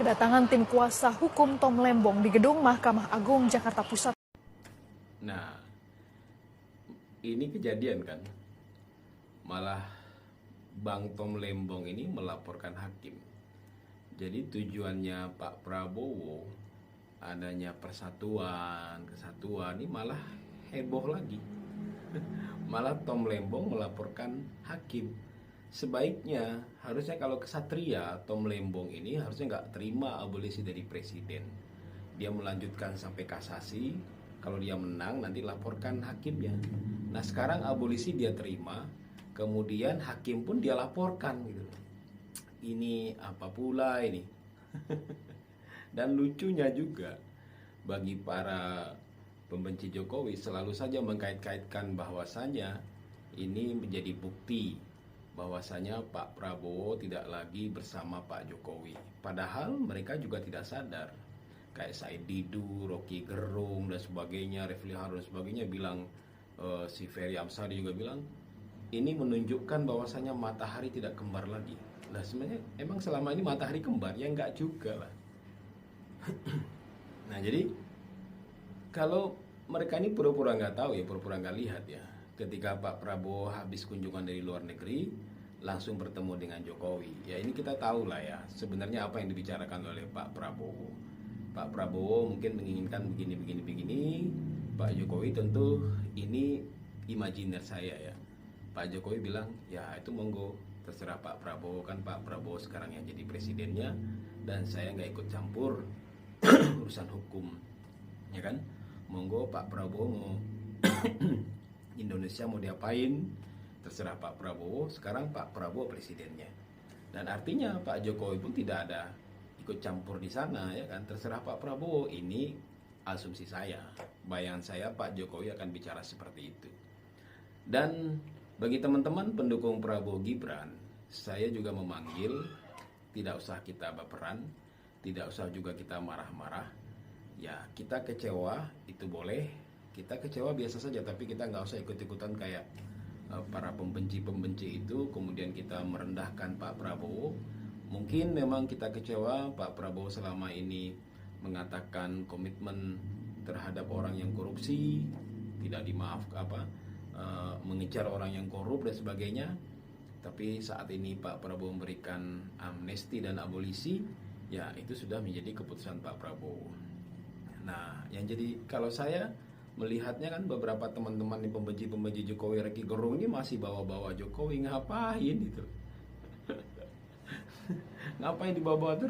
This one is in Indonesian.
Kedatangan tim kuasa hukum Tom Lembong di gedung Mahkamah Agung Jakarta Pusat. Nah, ini kejadian kan, malah Bang Tom Lembong ini melaporkan hakim. Jadi tujuannya Pak Prabowo adanya persatuan, kesatuan ini malah heboh lagi. Malah Tom Lembong melaporkan hakim. Sebaiknya harusnya kalau kesatria Tom Lembong ini harusnya nggak terima abolisi dari presiden. Dia melanjutkan sampai kasasi. Kalau dia menang nanti laporkan hakimnya. Nah sekarang abolisi dia terima, kemudian hakim pun dia laporkan gitu. Ini apa pula ini? Dan lucunya juga bagi para pembenci Jokowi selalu saja mengkait-kaitkan bahwasanya ini menjadi bukti bahwasanya Pak Prabowo tidak lagi bersama Pak Jokowi. Padahal mereka juga tidak sadar. Kayak Said Didu, Rocky Gerung dan sebagainya, Refli Harun dan sebagainya bilang, si Ferry Amsari juga bilang, ini menunjukkan bahwasanya matahari tidak kembar lagi. Nah sebenarnya emang selama ini matahari kembar? Ya enggak juga lah. Nah jadi kalau mereka ini pura-pura nggak tahu ya, pura-pura nggak lihat ya. Ketika Pak Prabowo habis kunjungan dari luar negeri, langsung bertemu dengan Jokowi. Ya ini kita tahu lah ya, sebenarnya apa yang dibicarakan oleh Pak Prabowo. Pak Prabowo mungkin menginginkan begini. Pak Jokowi tentu ini imajiner saya ya. Pak Jokowi bilang, ya itu monggo, terserah Pak Prabowo, kan Pak Prabowo sekarang yang jadi presidennya, dan saya nggak ikut campur urusan hukum, ya kan? Monggo Pak Prabowo mau Indonesia mau diapain, terserah Pak Prabowo, sekarang Pak Prabowo presidennya. Dan artinya Pak Jokowi pun tidak ada ikut campur di sana, ya kan? Terserah Pak Prabowo. Ini asumsi saya, bayangan saya Pak Jokowi akan bicara seperti itu. Dan bagi teman-teman pendukung Prabowo Gibran, saya juga memanggil, tidak usah kita baperan, tidak usah juga kita marah-marah. Ya kita kecewa itu boleh, kita kecewa biasa saja, tapi kita nggak usah ikut-ikutan kayak para pembenci-pembenci itu, kemudian kita merendahkan Pak Prabowo. Mungkin memang kita kecewa Pak Prabowo selama ini mengatakan komitmen terhadap orang yang korupsi, tidak dimaafkan, mengejar orang yang korup dan sebagainya. Tapi saat ini Pak Prabowo memberikan amnesti dan abolisi, ya itu sudah menjadi keputusan Pak Prabowo. Nah, yang jadi kalau saya melihatnya kan beberapa teman-teman yang pembenci Jokowi, Rocky Gerung ini masih bawa-bawa Jokowi, ngapain itu? Ngapain dibawa-bawa terus?